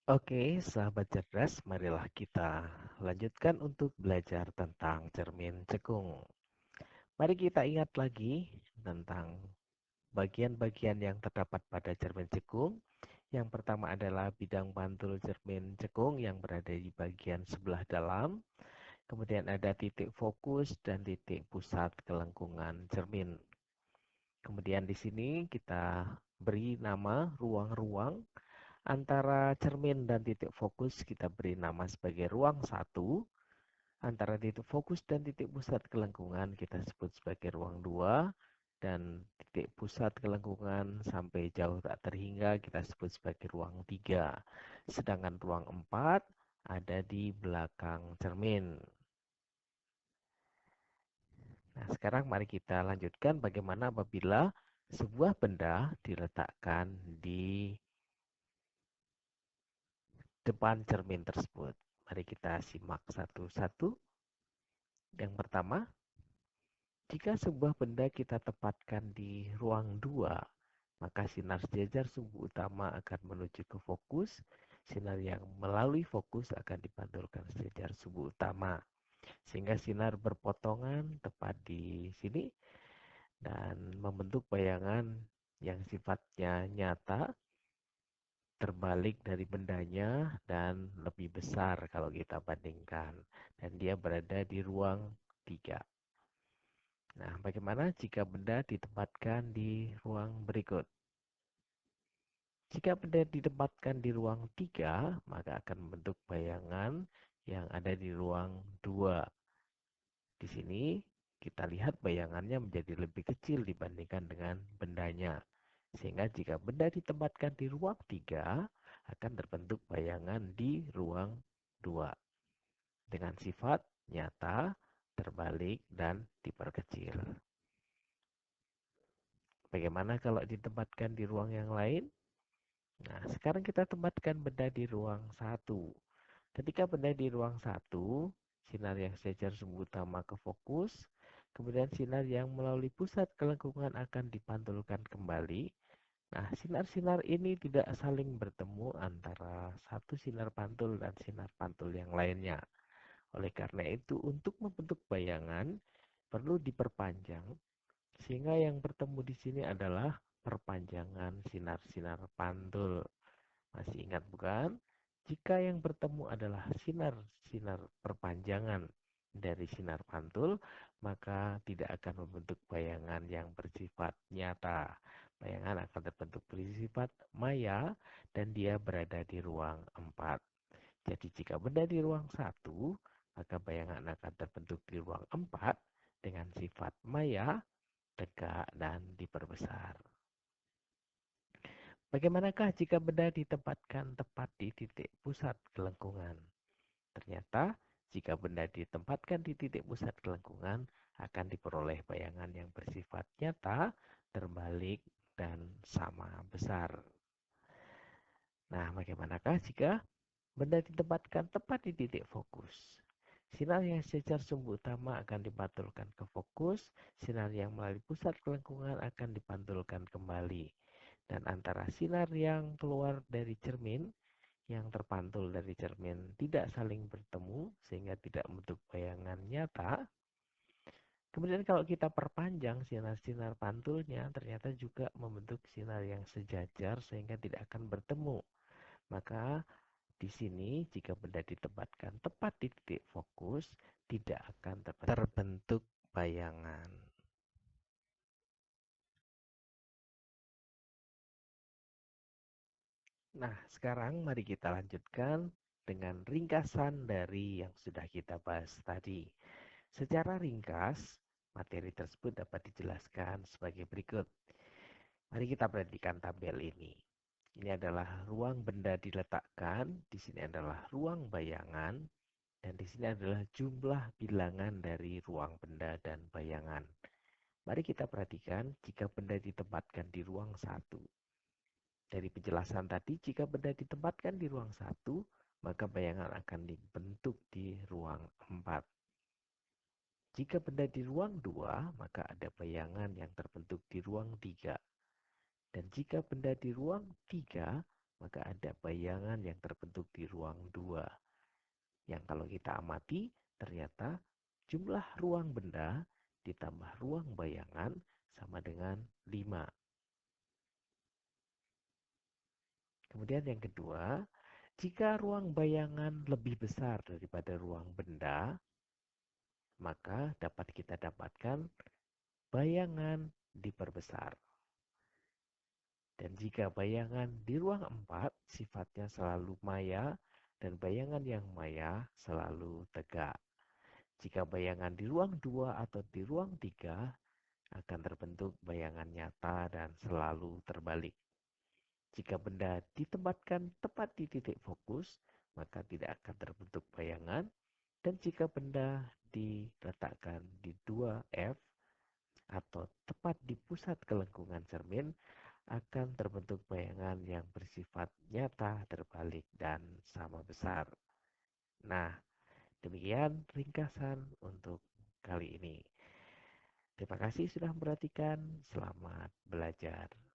Oke, sahabat cerdas, marilah kita lanjutkan untuk belajar tentang cermin cekung. Mari kita ingat lagi tentang bagian-bagian yang terdapat pada cermin cekung. Yang pertama adalah bidang pantul cermin cekung yang berada di bagian sebelah dalam. Kemudian ada titik fokus dan titik pusat kelengkungan cermin. Kemudian di sini kita beri nama ruang-ruang antara cermin dan titik fokus, kita beri nama sebagai ruang satu. Antara titik fokus dan titik pusat kelengkungan kita sebut sebagai ruang 2. Dan titik pusat kelengkungan sampai jauh tak terhingga kita sebut sebagai ruang 3. Sedangkan ruang 4 ada di belakang cermin. Nah, sekarang mari kita lanjutkan bagaimana apabila sebuah benda diletakkan di depan cermin tersebut. Mari kita simak satu-satu. Yang pertama, jika sebuah benda kita tempatkan di ruang 2, maka sinar sejajar sumbu utama akan menuju ke fokus. Sinar yang melalui fokus akan dipantulkan sejajar sumbu utama. Sehingga sinar berpotongan tepat di sini dan membentuk bayangan yang sifatnya nyata, terbalik dari bendanya dan lebih besar kalau kita bandingkan. Dan dia berada di ruang 3. Nah, bagaimana jika benda ditempatkan di ruang berikut? Jika benda ditempatkan di ruang 3, maka akan membentuk bayangan yang ada di ruang 2. Di sini kita lihat bayangannya menjadi lebih kecil dibandingkan dengan bendanya. Sehingga jika benda ditempatkan di ruang 3, akan terbentuk bayangan di ruang 2 dengan sifat nyata, terbalik, dan diperkecil. Bagaimana kalau ditempatkan di ruang yang lain? Nah, sekarang kita tempatkan benda di ruang 1. Ketika benda di ruang 1, sinar yang sejajar sumbu utama ke fokus, kemudian sinar yang melalui pusat kelengkungan akan dipantulkan kembali. Nah, sinar-sinar ini tidak saling bertemu antara satu sinar pantul dan sinar pantul yang lainnya. Oleh karena itu, untuk membentuk bayangan perlu diperpanjang sehingga yang bertemu di sini adalah perpanjangan sinar-sinar pantul. Masih ingat bukan? Jika yang bertemu adalah sinar-sinar perpanjangan dari sinar pantul, maka tidak akan membentuk bayangan yang bersifat nyata. Bayangan akan terbentuk bersifat maya dan dia berada di ruang 4. Jadi jika benda di ruang 1, maka bayangan akan terbentuk di ruang 4 dengan sifat maya, tegak, dan diperbesar. Bagaimanakah jika benda ditempatkan tepat di titik pusat kelengkungan? Ternyata, jika benda ditempatkan di titik pusat kelengkungan, akan diperoleh bayangan yang bersifat nyata, terbalik, dan sama besar. Nah, bagaimanakah jika benda ditempatkan tepat di titik fokus? Sinar yang sejajar sumbu utama akan dipantulkan ke fokus, sinar yang melalui pusat kelengkungan akan dipantulkan kembali. Dan antara sinar yang keluar dari cermin, yang terpantul dari cermin tidak saling bertemu sehingga tidak membentuk bayangan nyata. Kemudian kalau kita perpanjang sinar-sinar pantulnya, ternyata juga membentuk sinar yang sejajar sehingga tidak akan bertemu. Maka di sini jika benda ditempatkan tepat di titik fokus, tidak akan terbentuk bayangan. Nah, sekarang mari kita lanjutkan dengan ringkasan dari yang sudah kita bahas tadi. Secara ringkas, materi tersebut dapat dijelaskan sebagai berikut. Mari kita perhatikan tabel ini. Ini adalah ruang benda diletakkan, di sini adalah ruang bayangan, dan di sini adalah jumlah bilangan dari ruang benda dan bayangan. Mari kita perhatikan jika benda ditempatkan di ruang 1. Dari penjelasan tadi, jika benda ditempatkan di ruang 1, maka bayangan akan dibentuk di ruang 4. Jika benda di ruang 2, maka ada bayangan yang terbentuk di ruang 3. Dan jika benda di ruang 3, maka ada bayangan yang terbentuk di ruang 2. Yang kalau kita amati, ternyata jumlah ruang benda ditambah ruang bayangan sama dengan 5. Kemudian yang kedua, jika ruang bayangan lebih besar daripada ruang benda, maka dapat kita dapatkan bayangan diperbesar. Dan jika bayangan di ruang 4 sifatnya selalu maya dan bayangan yang maya selalu tegak. Jika bayangan di ruang 2 atau di ruang 3 akan terbentuk bayangan nyata dan selalu terbalik. Jika benda ditempatkan tepat di titik fokus, maka tidak akan terbentuk bayangan. Dan jika benda diletakkan di 2F atau tepat di pusat kelengkungan cermin, akan terbentuk bayangan yang bersifat nyata, terbalik, dan sama besar. Nah, demikian ringkasan untuk kali ini. Terima kasih sudah memperhatikan. Selamat belajar.